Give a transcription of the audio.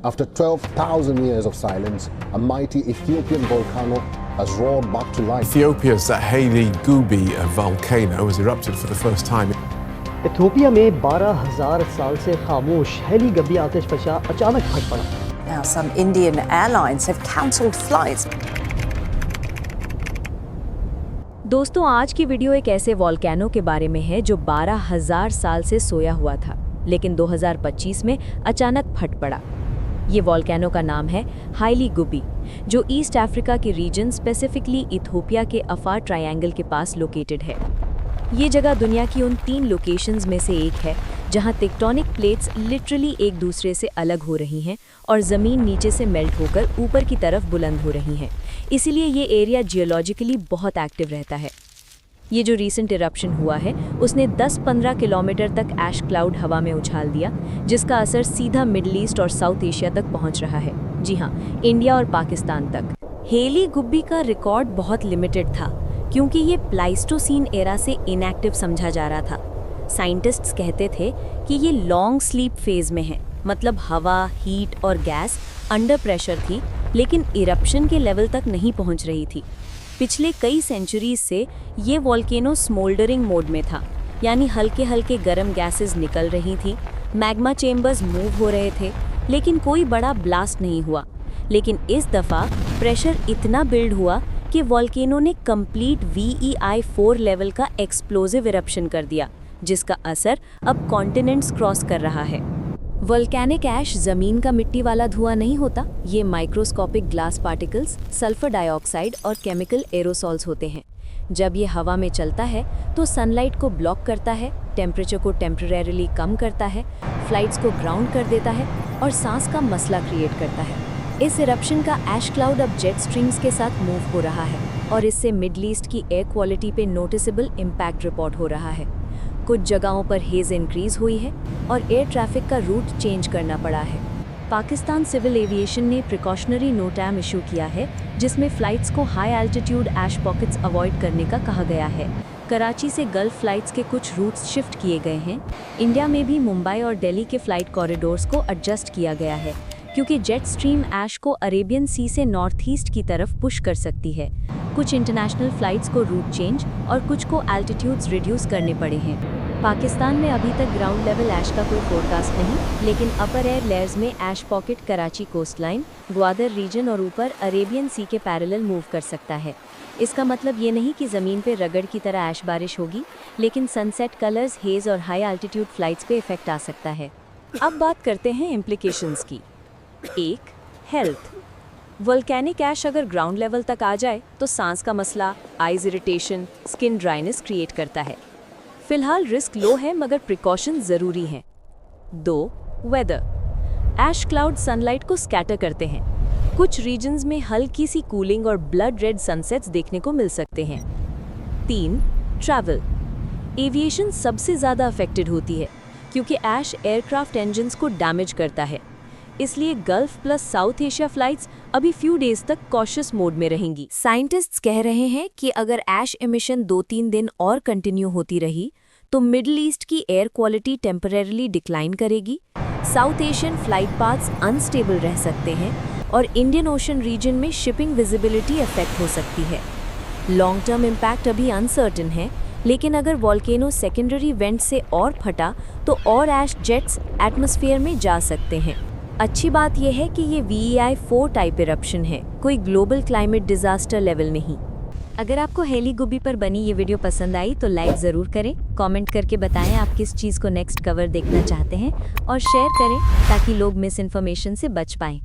After 12,000 years of silence, a mighty Ethiopian volcano has roared back to life. Ethiopia's Haile Gubi volcano has erupted for the first time. Ethiopia में 12,000 साल से खामोश heli Gabbi आतिशफशा अचानक फट पड़ा। Now some Indian airlines have cancelled flights. दोस्तों, आज की वीडियो एक ऐसे वॉल्केनो के बारे में है जो 12,000 साल से सोया हुआ था, लेकिन 2025 में अचानक फट पड़ा। ये वॉल्केनो का नाम है हाइली गुबी, जो ईस्ट अफ्रीका के रीजन स्पेसिफिकली इथियोपिया के अफार ट्रायंगल के पास लोकेटेड है। ये जगह दुनिया की उन 3 लोकेशंस में से एक है जहां टेक्टोनिक प्लेट्स लिटरली एक दूसरे से अलग हो रही हैं और ज़मीन नीचे से मेल्ट होकर ऊपर की तरफ बुलंद हो रही हैं। इसीलिए ये एरिया जियोलॉजिकली बहुत एक्टिव रहता है। ये जो रीसेंट इरप्शन हुआ है उसने 10-15 किलोमीटर तक ऐश क्लाउड हवा में उछाल दिया, जिसका असर सीधा मिडल ईस्ट और साउथ एशिया तक पहुंच रहा है। जी हाँ, इंडिया और पाकिस्तान तक। हेली गुब्बी का रिकॉर्ड बहुत लिमिटेड था क्योंकि ये प्लाइस्टोसीन एरा से इनएक्टिव समझा जा रहा था। साइंटिस्ट्स कहते थे कि ये लॉन्ग स्लीप फेज में है, मतलब हवा, हीट और गैस अंडर प्रेशर थी, लेकिन इरप्शन के लेवल तक नहीं पहुंच रही थी। पिछले कई सेंचुरीज से ये वॉल्केनो स्मोल्डरिंग मोड में था, यानी हल्के हल्के गर्म गैसेस निकल रही थी, मैग्मा चेम्बर्स मूव हो रहे थे, लेकिन कोई बड़ा ब्लास्ट नहीं हुआ। लेकिन इस दफ़ा प्रेशर इतना बिल्ड हुआ कि वॉल्केनो ने कंप्लीट VEI 4 लेवल का एक्सप्लोजिव इरप्शन कर दिया, जिसका असर अब कॉन्टिनेंट्स क्रॉस कर रहा है। वोल्केनिक ऐश ज़मीन का मिट्टी वाला धुआं नहीं होता, ये microscopic glass particles, sulphur dioxide और केमिकल एरोसॉल्स होते हैं। जब ये हवा में चलता है तो सनलाइट को ब्लॉक करता है, टेम्परेचर को टेम्परेरीली कम करता है, फ्लाइट्स को ग्राउंड कर देता है और सांस का मसला क्रिएट करता है। इस इरप्शन का ऐश क्लाउड अब जेट स्ट्रीम्स के साथ मूव हो रहा है और इससे मिडल ईस्ट की एयर क्वालिटी पे नोटिसेबल इम्पैक्ट रिपोर्ट हो रहा है। कुछ जगहों पर हेज इंक्रीज हुई है और एयर ट्रैफिक का रूट चेंज करना पड़ा है। पाकिस्तान सिविल एविएशन ने प्रिकॉशनरी नोटैम इशू किया है, जिसमें फ़्लाइट्स को हाई एल्टीट्यूड ऐश पॉकेट्स अवॉइड करने का कहा गया है। कराची से गल्फ फ्लाइट्स के कुछ रूट्स शिफ्ट किए गए हैं। इंडिया में भी मुंबई और दिल्ली के फ़्लाइट कॉरिडोर्स को एडजस्ट किया गया है, क्योंकि जेट स्ट्रीम ऐश को अरेबियन सी से नॉर्थ ईस्ट की तरफ पुश कर सकती है। कुछ इंटरनेशनल फ़्लाइट्स को रूट चेंज और कुछ को एल्टीट्यूड्स रिड्यूस करने पड़े हैं। पाकिस्तान में अभी तक ग्राउंड लेवल ऐश का कोई फोरकास्ट नहीं, लेकिन अपर एयर लेयर्स में ash pocket Karachi coast line, Gwadar region और ऊपर अरेबियन सी के पैरेलल मूव कर सकता है। इसका मतलब ये नहीं कि ज़मीन पे रगड़ की तरह ऐश बारिश होगी, लेकिन सनसेट कलर्स, हेज और हाई एल्टीट्यूड फ्लाइट्स पे इफेक्ट आ सकता है। अब बात करते हैं इम्प्लीकेशंस की। 1. हेल्थ। वोल्केनिक ऐश अगर ग्राउंड लेवल तक आ जाए तो सांस का मसला, eyes irritation, skin dryness create करता है। फिलहाल रिस्क लो है, मगर प्रिकॉशन ज़रूरी हैं। 2. वेदर। ऐश क्लाउड सनलाइट को स्कैटर करते हैं। कुछ रीजन्स में हल्की सी कूलिंग और ब्लड रेड सनसेट्स देखने को मिल सकते हैं। 3. ट्रैवल। एविएशन सबसे ज़्यादा अफेक्टेड होती है क्योंकि ऐश एयरक्राफ्ट इंजन्स को डैमेज करता है। इसलिए gulf plus south Asia flights अभी फ्यू डेज तक कॉशियस मोड में रहेंगी। साइंटिस्ट्स कह रहे हैं कि अगर ऐश एमिशन 2-3 दिन और कंटिन्यू होती रही तो मिडल ईस्ट की एयर क्वालिटी टेम्परेरीली डिक्लाइन करेगी, south Asian flight paths unstable रह सकते हैं और इंडियन ओशन रीजन में शिपिंग विजिबिलिटी अफेक्ट हो सकती है। लॉन्ग टर्म इम्पैक्ट अभी अनसर्टेन है, लेकिन अगर वॉल्केनो सेकेंडरी वेंट से और फटा तो और ऐश जेट्स एटमॉस्फेयर में जा सकते हैं। अच्छी बात यह है कि ये VEI 4 टाइप इरप्शन है, कोई ग्लोबल क्लाइमेट डिजास्टर लेवल नहीं। अगर आपको हेली गुबी पर बनी ये वीडियो पसंद आई तो लाइक ज़रूर करें, कमेंट करके बताएं आप किस चीज़ को नेक्स्ट कवर देखना चाहते हैं और शेयर करें ताकि लोग मिस इन्फॉर्मेशन से बच पाएं।